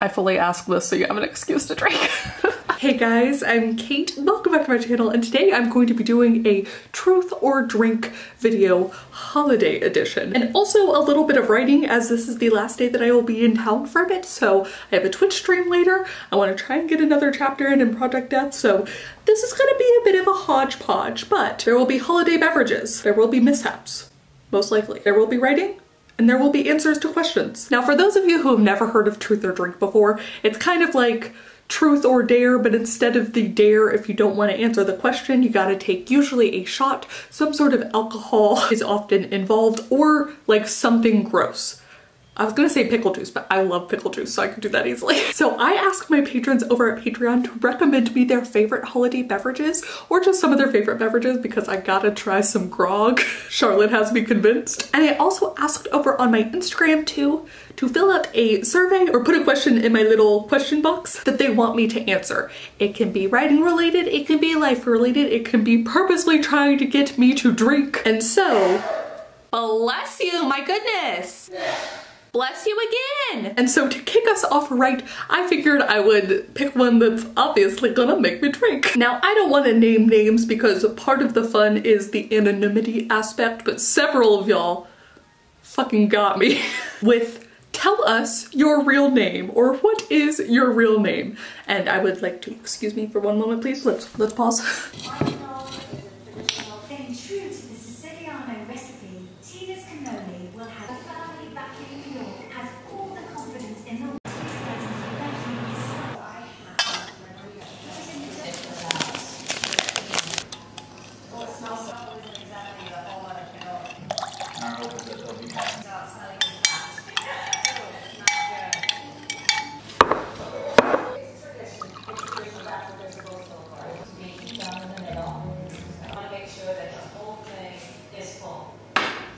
I fully ask this so you have an excuse to drink. Hey guys, I'm Kate. Welcome back to my channel, and today I'm going to be doing a truth or drink video holiday edition. And also a little bit of writing, as this is the last day that I will be in town for a bit, so I have a Twitch stream later. I want to try and get another chapter in Project Death, so this is going to be a bit of a hodgepodge, but there will be holiday beverages. There will be mishaps, most likely. There will be writing, and there will be answers to questions. Now, for those of you who have never heard of truth or drink before, it's kind of like truth or dare, but instead of the dare, if you don't want to answer the question, you gotta take usually a shot. Some sort of alcohol is often involved, or like something gross. I was gonna say pickle juice, but I love pickle juice, so I could do that easily. So I asked my patrons over at Patreon to recommend me their favorite holiday beverages, or just some of their favorite beverages, because I gotta try some grog. Charlotte has me convinced. And I also asked over on my Instagram too, to fill out a survey or put a question in my little question box that they want me to answer. It can be writing related, it can be life related, it can be purposely trying to get me to drink. And so, bless you, my goodness. Bless you again! And so to kick us off right, I figured I would pick one that's obviously gonna make me drink. Now, I don't want to name names because part of the fun is the anonymity aspect, but several of y'all fucking got me with tell us your real name, or what is your real name? And I would like to, excuse me for one moment please, let's pause.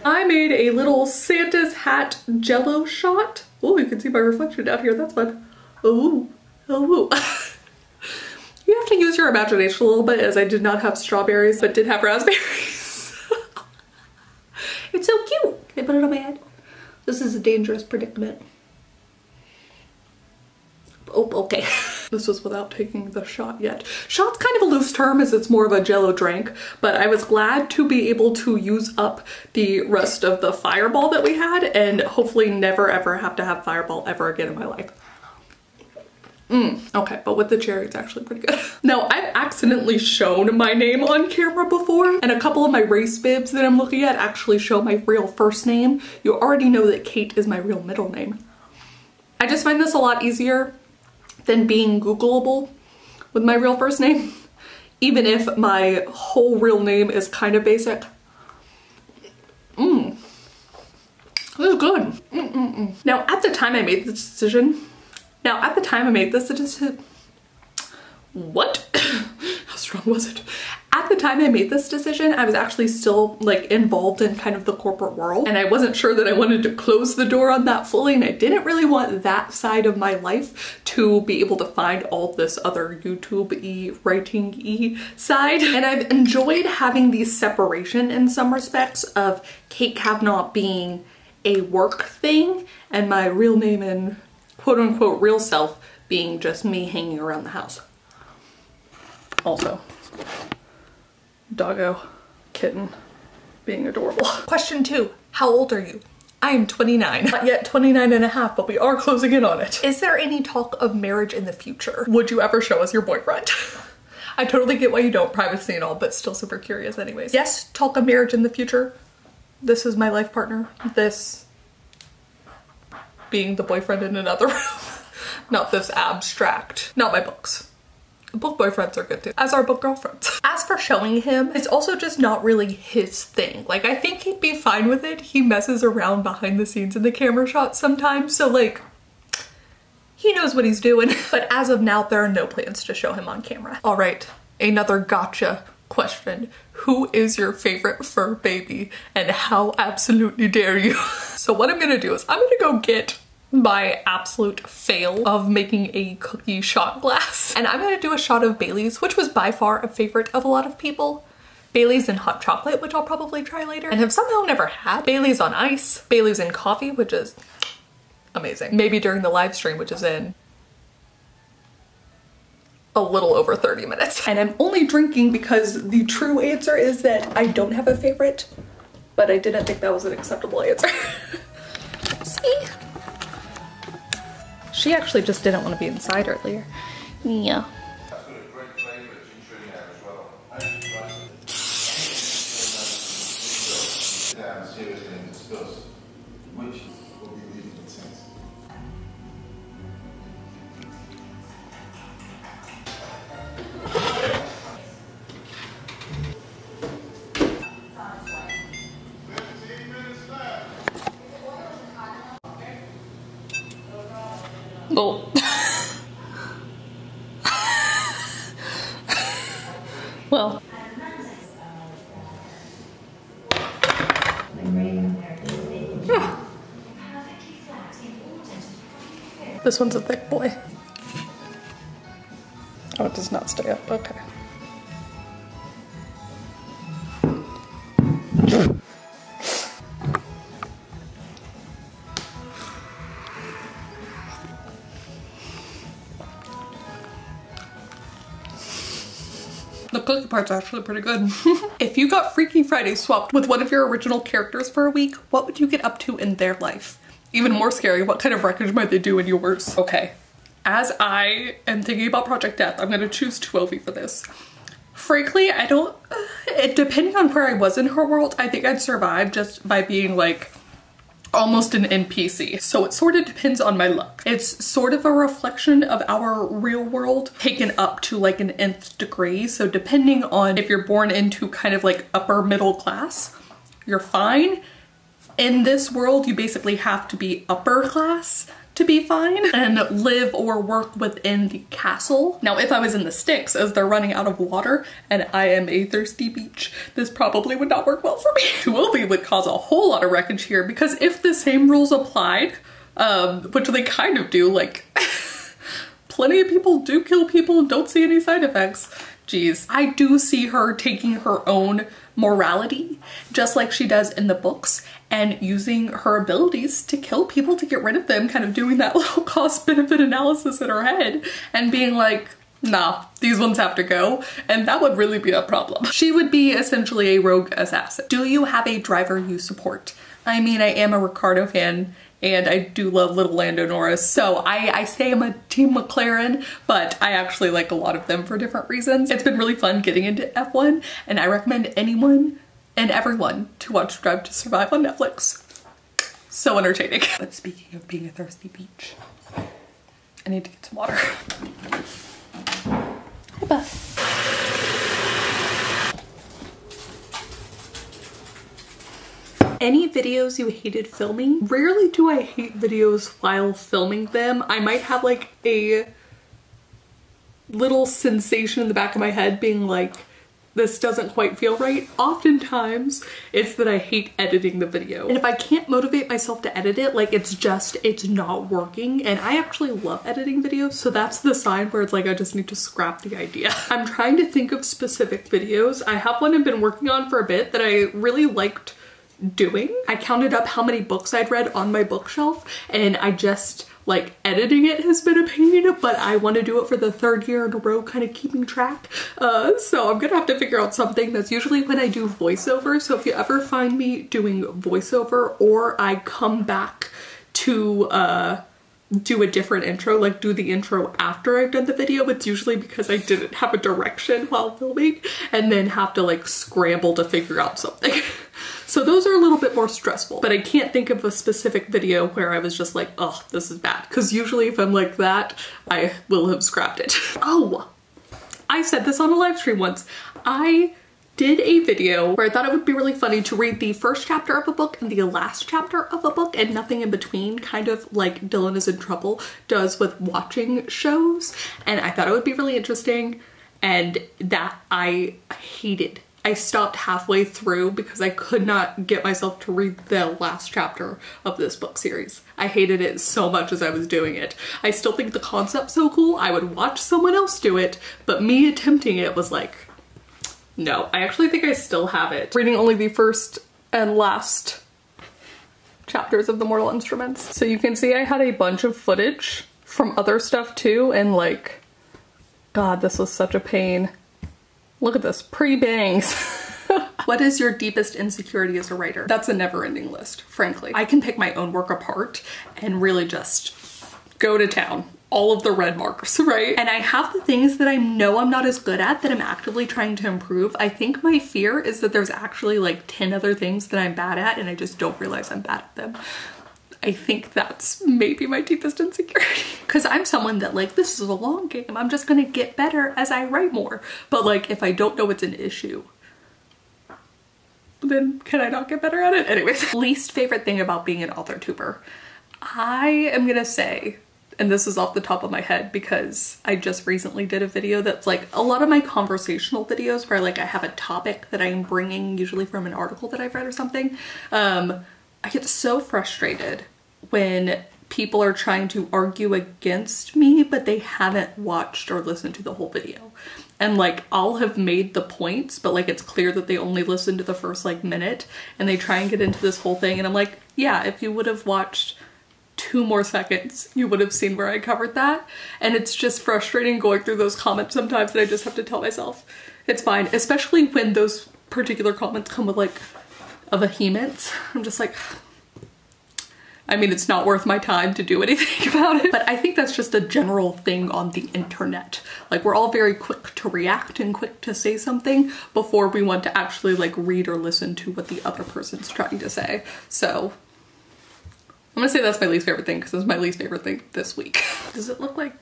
I made a little Santa's hat jello shot. Oh, you can see my reflection down here, that's fun. Oh, oh. You have to use your imagination a little bit, as I did not have strawberries, but did have raspberries. It's so cute. Can I put it on my head? This is a dangerous predicament. Oh, okay. This was without taking the shot yet. Shot's kind of a loose term as it's more of a jello drink, but I was glad to be able to use up the rest of the Fireball that we had and hopefully never ever have to have Fireball ever again in my life. Okay, but with the cherry, it's actually pretty good. Now, I've accidentally shown my name on camera before, and a couple of my race bibs that I'm looking at actually show my real first name. You already know that Kate is my real middle name. I just find this a lot easier than being Googleable with my real first name, even if my whole real name is kind of basic. This is good. Now, at the time I made this decision, what? How strong was it? At the time I made this decision, I was actually still like involved in kind of the corporate world, and I wasn't sure that I wanted to close the door on that fully, and I didn't really want that side of my life to be able to find all this other YouTube-y, writing-y side. And I've enjoyed having the separation in some respects of Kate Kavanaugh being a work thing and my real name and quote-unquote real self being just me hanging around the house. Also, doggo, kitten, being adorable. Question 2, how old are you? I am 29. Not yet 29 and a half, but we are closing in on it. Is there any talk of marriage in the future? Would you ever show us your boyfriend? I totally get why you don't, privacy and all, but still super curious anyways. Yes, talk of marriage in the future. This is my life partner. This being the boyfriend in another room. Not this abstract. Not my books. Book boyfriends are good too, as are book girlfriends. As for showing him, it's also just not really his thing. Like, I think he'd be fine with it. He messes around behind the scenes in the camera shots sometimes, so like, he knows what he's doing. But as of now, there are no plans to show him on camera. All right, another gotcha question. Who is your favorite fur baby, and how absolutely dare you? So what I'm gonna do is I'm gonna go get my absolute fail of making a cookie shot glass. And I'm gonna do a shot of Bailey's, which was by far a favorite of a lot of people. Bailey's in hot chocolate, which I'll probably try later, and have somehow never had. Bailey's on ice, Bailey's in coffee, which is amazing. Maybe during the live stream, which is in a little over 30 minutes. And I'm only drinking because the true answer is that I don't have a favorite, but I didn't think that was an acceptable answer. See? She actually just didn't want to be inside earlier. Yeah. Oh. Well. This one's a thick boy. Oh, it does not stay up. Okay. The cookie part's actually pretty good. If you got Freaky Friday swapped with one of your original characters for a week, what would you get up to in their life? Even more scary, what kind of wreckage might they do in yours? Okay, as I am thinking about Project Death, I'm gonna choose 12 for this. Frankly, I don't, depending on where I was in her world, I think I'd survive just by being like almost an NPC. So it sort of depends on my luck. It's sort of a reflection of our real world taken up to like an nth degree. So depending on if you're born into kind of like upper middle class, you're fine. In this world, you basically have to be upper class to be fine and live or work within the castle. Now, if I was in the sticks as they're running out of water and I am a thirsty beach, this probably would not work well for me. 12 would cause a whole lot of wreckage here because if the same rules applied, which they kind of do, like plenty of people do kill people and don't see any side effects. Geez, I do see her taking her own morality, just like she does in the books, and using her abilities to kill people to get rid of them, kind of doing that little cost-benefit analysis in her head and being like, nah, these ones have to go, and that would really be a problem. She would be essentially a rogue assassin. Do you have a driver you support? I mean, I am a Ricardo fan, and I do love Little Lando Norris, so I say I'm a Team McLaren, but I actually like a lot of them for different reasons. It's been really fun getting into F1, and I recommend anyone and everyone to watch Drive to Survive on Netflix. So entertaining. But speaking of being a thirsty beach, I need to get some water. Hi, Beth. Any videos you hated filming? Rarely do I hate videos while filming them. I might have like a little sensation in the back of my head being like, this doesn't quite feel right. Oftentimes it's that I hate editing the video. And if I can't motivate myself to edit it, like it's not working. And I actually love editing videos. So that's the sign where it's like, I just need to scrap the idea. I'm trying to think of specific videos. I have one I've been working on for a bit that I really liked doing. I counted up how many books I'd read on my bookshelf, and I just like editing it has been a pain, but I want to do it for the 3rd year in a row, kind of keeping track. So I'm gonna have to figure out something. That's usually when I do voiceover. So if you ever find me doing voiceover or I come back to do a different intro, like do the intro after I've done the video, it's usually because I didn't have a direction while filming and then have to like scramble to figure out something. So those are a little bit more stressful, but I can't think of a specific video where I was just like, oh, this is bad. Because usually if I'm like that, I will have scrapped it. Oh, I said this on a live stream once. I did a video where I thought it would be really funny to read the first chapter of a book and the last chapter of a book and nothing in between, kind of like Dylan is in Trouble does with watching shows. And I thought it would be really interesting, and that I hated. I stopped halfway through because I could not get myself to read the last chapter of this book series. I hated it so much as I was doing it. I still think the concept's so cool. I would watch someone else do it, but me attempting it was like, no. I actually think I still have it. Reading only the first and last chapters of the Mortal Instruments. So you can see I had a bunch of footage from other stuff too, and like God, this was such a pain. Look at this, pre-bangs. What is your deepest insecurity as a writer? That's a never-ending list, frankly. I can pick my own work apart and really just go to town. All of the red marks, right? And I have the things that I know I'm not as good at that I'm actively trying to improve. I think my fear is that there's actually like 10 other things that I'm bad at and I just don't realize I'm bad at them. I think that's maybe my deepest insecurity. Because I'm someone that like, this is a long game. I'm just gonna get better as I write more. But like, if I don't know it's an issue, then can I not get better at it? Anyways, least favorite thing about being an authortuber. I am gonna say, and this is off the top of my head because I just recently did a video that's like a lot of my conversational videos where like I have a topic that I'm bringing usually from an article that I've read or something. I get so frustrated when people are trying to argue against me, but they haven't watched or listened to the whole video. And like, I'll have made the points, but like, it's clear that they only listened to the first like minute and they try and get into this whole thing. And I'm like, yeah, if you would have watched 2 more seconds, you would have seen where I covered that. And it's just frustrating going through those comments sometimes that I just have to tell myself, it's fine. Especially when those particular comments come with like a vehemence. I'm just like, I mean, it's not worth my time to do anything about it. But I think that's just a general thing on the internet. Like, we're all very quick to react and quick to say something before we want to actually like read or listen to what the other person's trying to say. So I'm gonna say that's my least favorite thing because it's my least favorite thing this week. Does it look like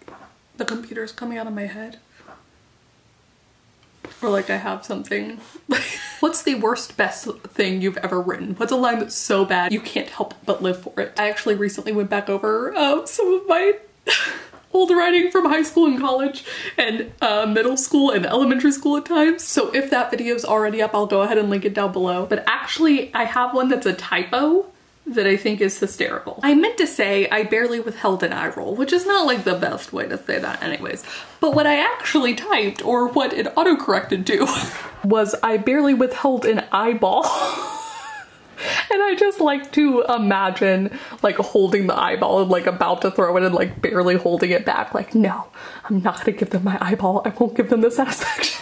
the computer's coming out of my head? Or like I have something. What's the worst, best thing you've ever written? What's a line that's so bad you can't help but live for it? I actually recently went back over some of my old writing from high school and college and middle school and elementary school at times. So if that video is already up, I'll go ahead and link it down below. But actually I have one that's a typo that I think is hysterical. I meant to say I barely withheld an eye roll, which is not like the best way to say that anyways. But what I actually typed, or what it autocorrected to, was I barely withheld an eyeball. And I just like to imagine like holding the eyeball and like about to throw it and like barely holding it back. Like, no, I'm not gonna give them my eyeball. I won't give them the satisfaction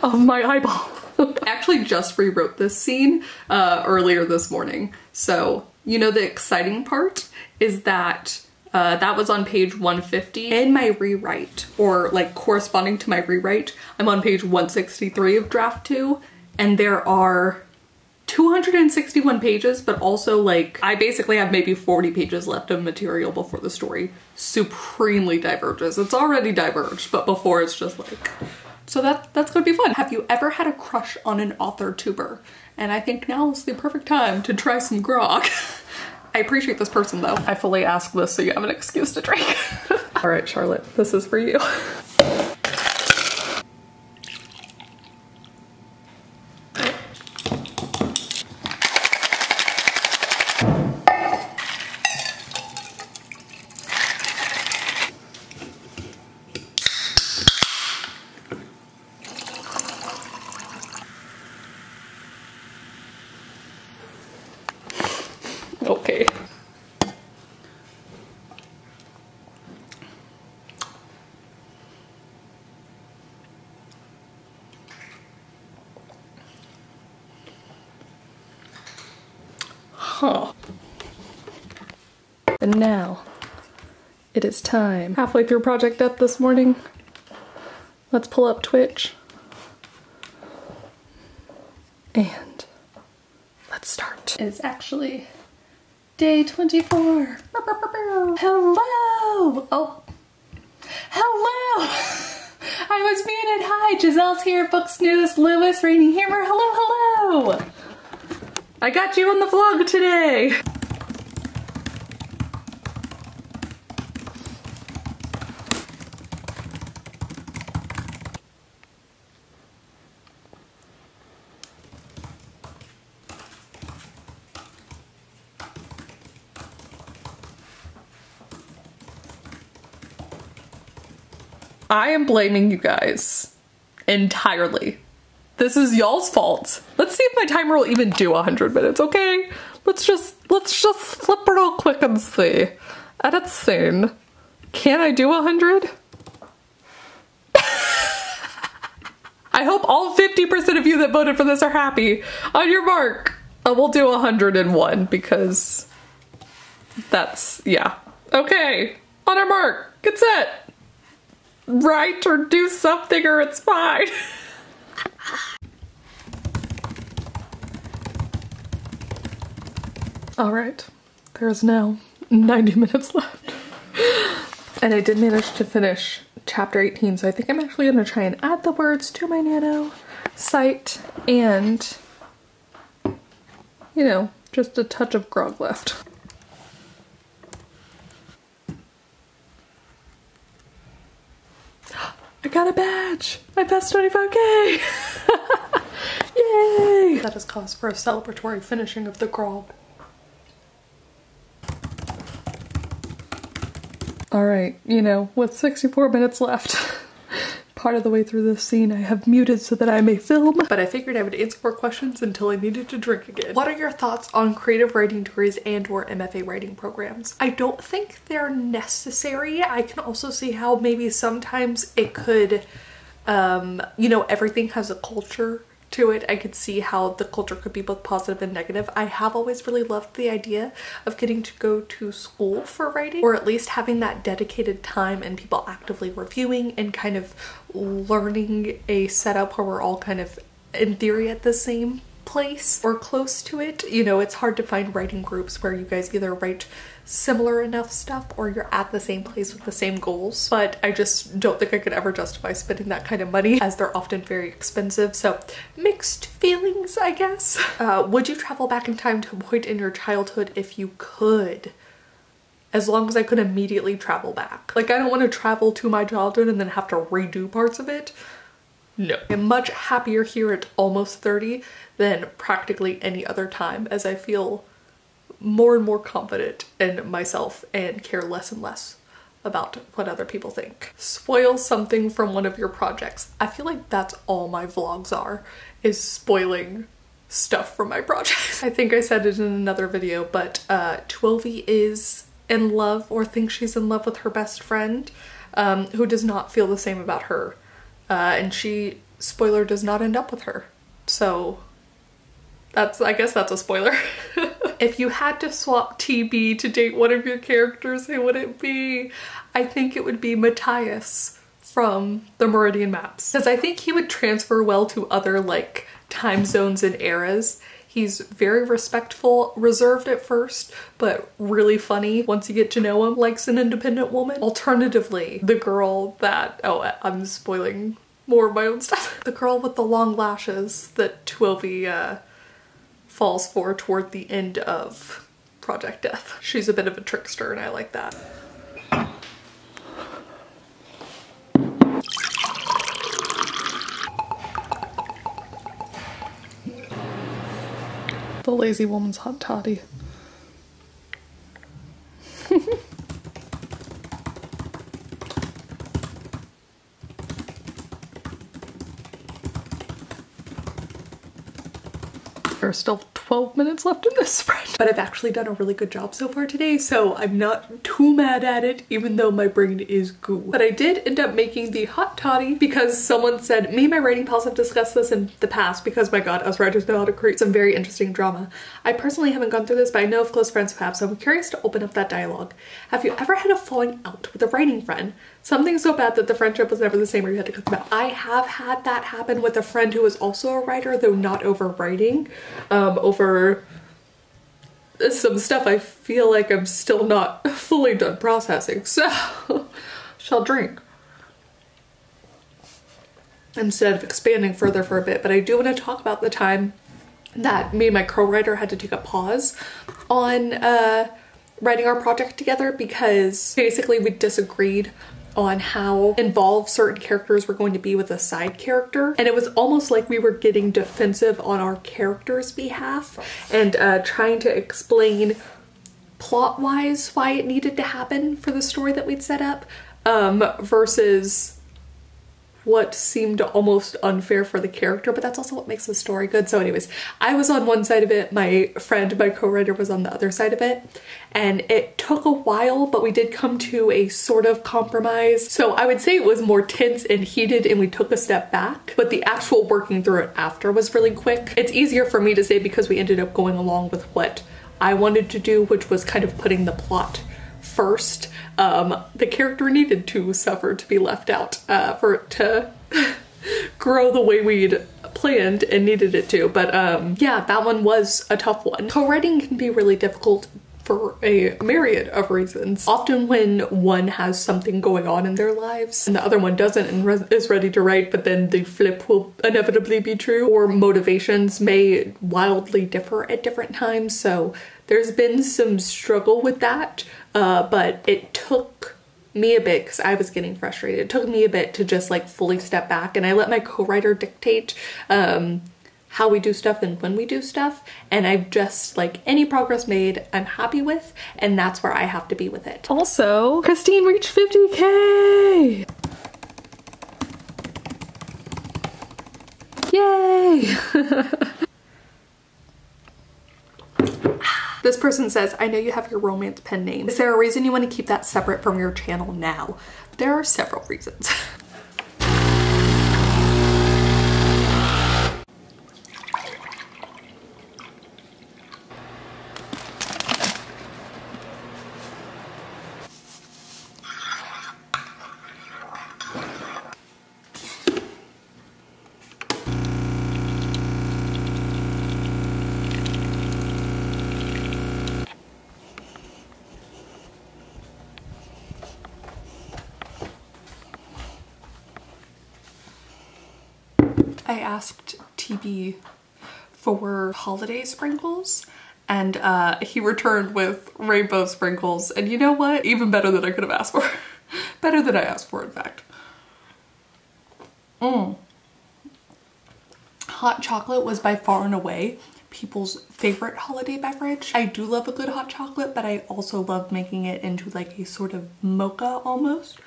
of my eyeball. I actually just rewrote this scene earlier this morning. So, you know, the exciting part is that that was on page 150. In my rewrite, or like corresponding to my rewrite, I'm on page 163 of draft 2, and there are 261 pages, but also like I basically have maybe 40 pages left of material before the story supremely diverges. It's already diverged, but before it's just like, so that's gonna be fun. Have you ever had a crush on an authortuber? And I think now is the perfect time to try some grog. I appreciate this person though. I fully asked this so you have an excuse to drink. All right, Charlotte, this is for you. Okay. Huh. And now it is time. Halfway through Project Death this morning. Let's pull up Twitch. And let's start. It's actually day 24. Hello! Oh. Hello! I was muted. Hi, Giselle's here, Books News, Lewis, Rainy Hammer. Hello, hello! I got you on the vlog today! I am blaming you guys entirely. This is y'all's fault. Let's see if my timer will even do 100 minutes, okay? Let's just flip it real quick and see. Edit scene. Can I do 100? hope all 50% of you that voted for this are happy. On your mark. We'll do 101 because that's, yeah. Okay, on our mark, get set. Write or do something or it's fine. All right, there is now 90 minutes left. And I did manage to finish chapter 18, so I think I'm actually gonna try and add the words to my nano site and, you know, just a touch of grog left. I got a badge! I passed 25K! Yay! That is cause for a celebratory finishing of the grog. Alright, you know, with 64 minutes left, part of the way through this scene I have muted so that I may film, but I figured I would answer more questions until I needed to drink again. What are your thoughts on creative writing degrees and or MFA writing programs? I don't think they're necessary. I can also see how maybe sometimes it could, you know, everything has a culture to it. I could see how the culture could be both positive and negative. I have always really loved the idea of getting to go to school for writing, or at least having that dedicated time and people actively reviewing and kind of learning a setup where we're all kind of in theory at the same place or close to it. You know, it's hard to find writing groups where you guys either write similar enough stuff or you're at the same place with the same goals, but I just don't think I could ever justify spending that kind of money as they're often very expensive. So mixed feelings, I guess. Would you travel back in time to a point in your childhood if you could? As long as I could immediately travel back. Like, I don't want to travel to my childhood and then have to redo parts of it. No. I'm much happier here at almost 30 than practically any other time, as I feel more and more confident in myself and care less and less about what other people think. Spoil something from one of your projects. I feel like that's all my vlogs are, is spoiling stuff from my projects. I think I said it in another video, but Twilvie is in love or thinks she's in love with her best friend, who does not feel the same about her. And she, spoiler, does not end up with her. So that's, I guess that's a spoiler. If you had to swap TB to date one of your characters, who would it be? I think it would be Matthias from the Meridian Maps, because I think he would transfer well to other like time zones and eras. He's very respectful, reserved at first, but really funny once you get to know him, likes an independent woman. Alternatively, the girl that, oh, I'm spoiling more of my own stuff. The girl with the long lashes that Twilvie falls for toward the end of Project Death. She's a bit of a trickster and I like that. The lazy woman's hot toddy. There are still 12 minutes left in this spread. But I've actually done a really good job so far today, so I'm not too mad at it, even though my brain is goo. But I did end up making the hot toddy because someone said, me and my writing pals have discussed this in the past because, my god, us writers know how to create some very interesting drama. I personally haven't gone through this, but I know of close friends who have, so I'm curious to open up that dialogue. Have you ever had a falling out with a writing friend? Something so bad that the friendship was never the same or you had to cut them out. I have had that happen with a friend who was also a writer, though not over writing, over some stuff I feel like I'm still not fully done processing, so shall drink instead of expanding further for a bit. But I do want to talk about the time that me and my co-writer had to take a pause on writing our project together because basically we disagreed on how involved certain characters were going to be with a side character, and it was almost like we were getting defensive on our character's behalf and trying to explain plot-wise why it needed to happen for the story that we'd set up versus what seemed almost unfair for the character, but that's also what makes the story good. So anyways, I was on one side of it, my friend, my co-writer, was on the other side of it, and it took a while, but we did come to a sort of compromise. So I would say it was more tense and heated and we took a step back, but the actual working through it after was really quick. It's easier for me to say because we ended up going along with what I wanted to do, which was kind of putting the plot first. The character needed to suffer to be left out for it to grow the way we'd planned and needed it to. But yeah, that one was a tough one. Co-writing can be really difficult for a myriad of reasons. Often when one has something going on in their lives and the other one doesn't and is ready to write, but then the flip will inevitably be true, or motivations may wildly differ at different times. So there's been some struggle with that, but it took me a bit because I was getting frustrated. It took me a bit to just like fully step back, and I let my co-writer dictate how we do stuff and when we do stuff, and I've just like any progress made I'm happy with, and that's where I have to be with it. Also, Christine reached 50K! Yay! This person says, I know you have your romance pen name. Is there a reason you want to keep that separate from your channel now? There are several reasons. I asked TB for holiday sprinkles, and he returned with rainbow sprinkles, and you know what? Even better than I could have asked for. Better than I asked for, in fact. Hot chocolate was by far and away people's favorite holiday beverage. I do love a good hot chocolate, but I also love making it into like a sort of mocha almost.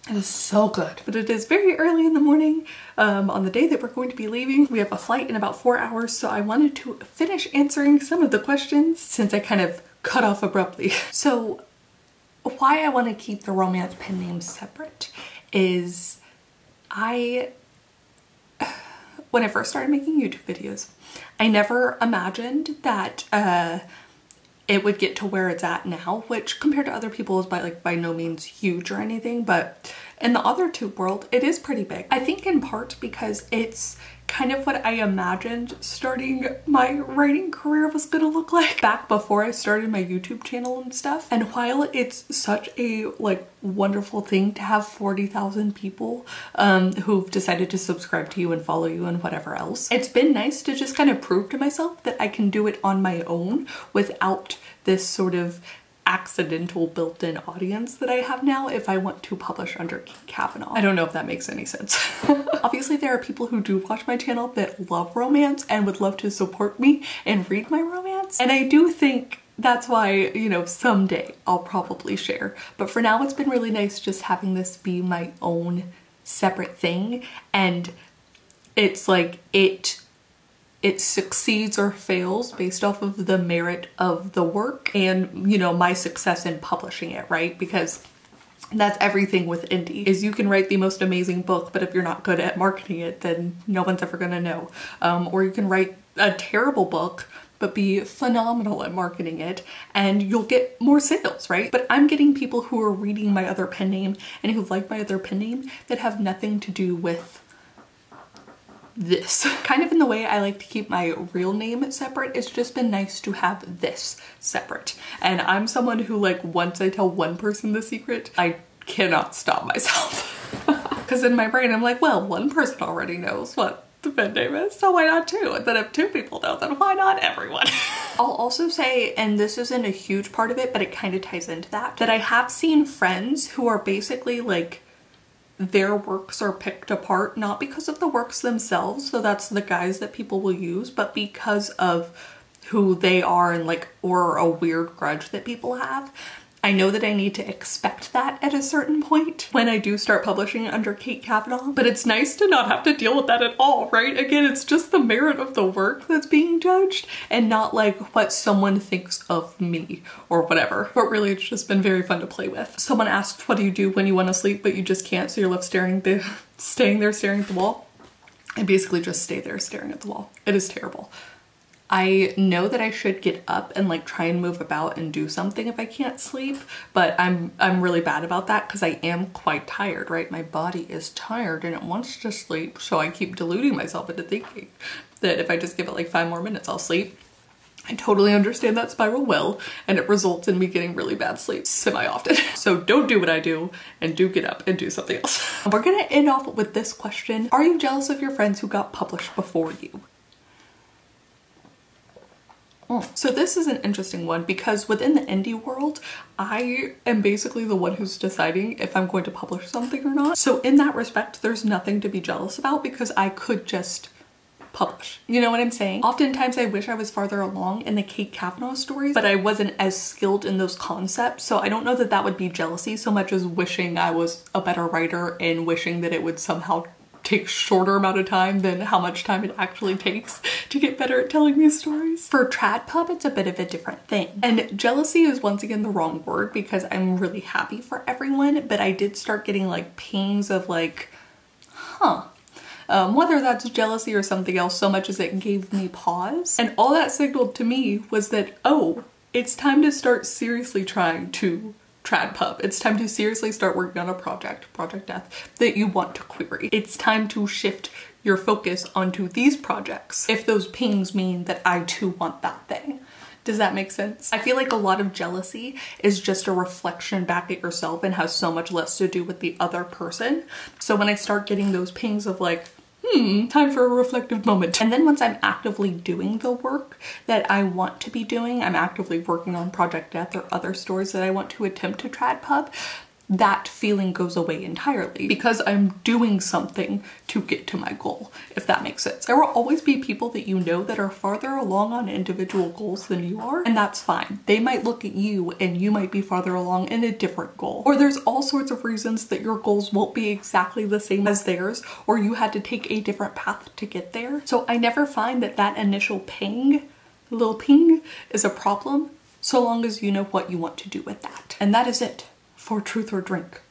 It is so good. But it is very early in the morning on the day that we're going to be leaving. We have a flight in about 4 hours, so I wanted to finish answering some of the questions since I kind of cut off abruptly. So why I want to keep the romance pen names separate is when I first started making YouTube videos, I never imagined that it would get to where it's at now, which compared to other people is by no means huge or anything, but in the AuthorTube world, it is pretty big. I think in part because it's kind of what I imagined starting my writing career was gonna look like back before I started my YouTube channel and stuff. And while it's such a like wonderful thing to have 40,000 people who've decided to subscribe to you and follow you and whatever else, it's been nice to just kind of prove to myself that I can do it on my own without this sort of accidental built-in audience that I have now if I want to publish under King Kavanaugh. I don't know if that makes any sense. Obviously there are people who do watch my channel that love romance and would love to support me and read my romance, and I do think that's why, you know, someday I'll probably share. But for now it's been really nice just having this be my own separate thing, and it's like it succeeds or fails based off of the merit of the work and, you know, my success in publishing it, right? Because that's everything with indie, is you can write the most amazing book, but if you're not good at marketing it, then no one's ever gonna know. Or you can write a terrible book, but be phenomenal at marketing it, and you'll get more sales, right? But I'm getting people who are reading my other pen name and who like my other pen name that have nothing to do with this. Kind of in the way I like to keep my real name separate, it's just been nice to have this separate. And I'm someone who, like, once I tell one person the secret, I cannot stop myself. Because in my brain I'm like, well, one person already knows what the pen name is, so why not two? And then if two people know, then why not everyone? I'll also say, and this isn't a huge part of it, but it kind of ties into that I have seen friends who are basically like, their works are picked apart, not because of the works themselves, so that's the guys that people will use, but because of who they are and like, or a weird grudge that people have. I know that I need to expect that at a certain point when I do start publishing under Kate Kavanaugh, but it's nice to not have to deal with that at all, right? Again, it's just the merit of the work that's being judged and not like what someone thinks of me or whatever. But really, it's just been very fun to play with. Someone asked, what do you do when you want to sleep but you just can't, so you're left staying there staring at the wall? I basically just stay there staring at the wall. It is terrible. I know that I should get up and like try and move about and do something if I can't sleep, but I'm really bad about that because I am quite tired, right? My body is tired and it wants to sleep, so I keep deluding myself into thinking that if I just give it like 5 more minutes, I'll sleep. I totally understand that spiral well, and it results in me getting really bad sleep semi-often. So don't do what I do, and do get up and do something else. We're gonna end off with this question. Are you jealous of your friends who got published before you? So this is an interesting one because within the indie world, I am basically the one who's deciding if I'm going to publish something or not. So in that respect, there's nothing to be jealous about because I could just publish. You know what I'm saying? Oftentimes I wish I was farther along in the Kate Kavanaugh stories, but I wasn't as skilled in those concepts. So I don't know that that would be jealousy so much as wishing I was a better writer and wishing that it would somehow take shorter amount of time than how much time it actually takes to get better at telling these stories. For tradpub, it's a bit of a different thing. And jealousy is once again the wrong word because I'm really happy for everyone, but I did start getting like pangs of like, whether that's jealousy or something else, so much as it gave me pause. And all that signaled to me was that, oh, it's time to start seriously trying to tradpub. It's time to seriously start working on a project death, that you want to query. It's time to shift your focus onto these projects if those pings mean that I too want that thing. Does that make sense? I feel like a lot of jealousy is just a reflection back at yourself and has so much less to do with the other person. So when I start getting those pings of like, time for a reflective moment. And then once I'm actively doing the work that I want to be doing, I'm actively working on Project Death or other stories that I want to attempt to tradpub, that feeling goes away entirely because I'm doing something to get to my goal, if that makes sense. There will always be people that you know that are farther along on individual goals than you are, and that's fine. They might look at you and you might be farther along in a different goal. Or there's all sorts of reasons that your goals won't be exactly the same as theirs, or you had to take a different path to get there. So I never find that that initial ping, little ping, is a problem so long as you know what you want to do with that. And that is it for truth or drink.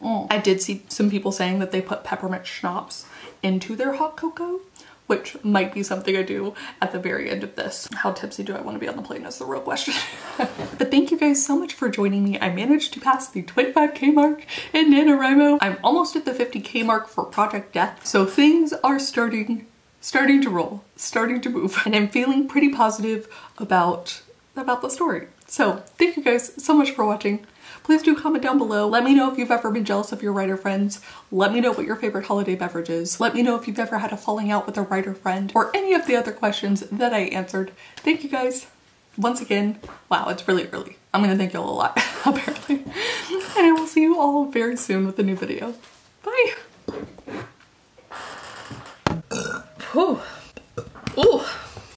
I did see some people saying that they put peppermint schnapps into their hot cocoa, which might be something I do at the very end of this. How tipsy do I want to be on the plane is the real question. But thank you guys so much for joining me. I managed to pass the 25K mark in NaNoWriMo. I'm almost at the 50K mark for Project Death, so things are starting to roll, starting to move, and I'm feeling pretty positive about the story. So thank you guys so much for watching. Please do comment down below. Let me know if you've ever been jealous of your writer friends. Let me know what your favorite holiday beverage is. Let me know if you've ever had a falling out with a writer friend or any of the other questions that I answered. Thank you guys once again. Wow, it's really early. I'm gonna thank y'all a lot, apparently. And I will see you all very soon with a new video. Bye. Whew.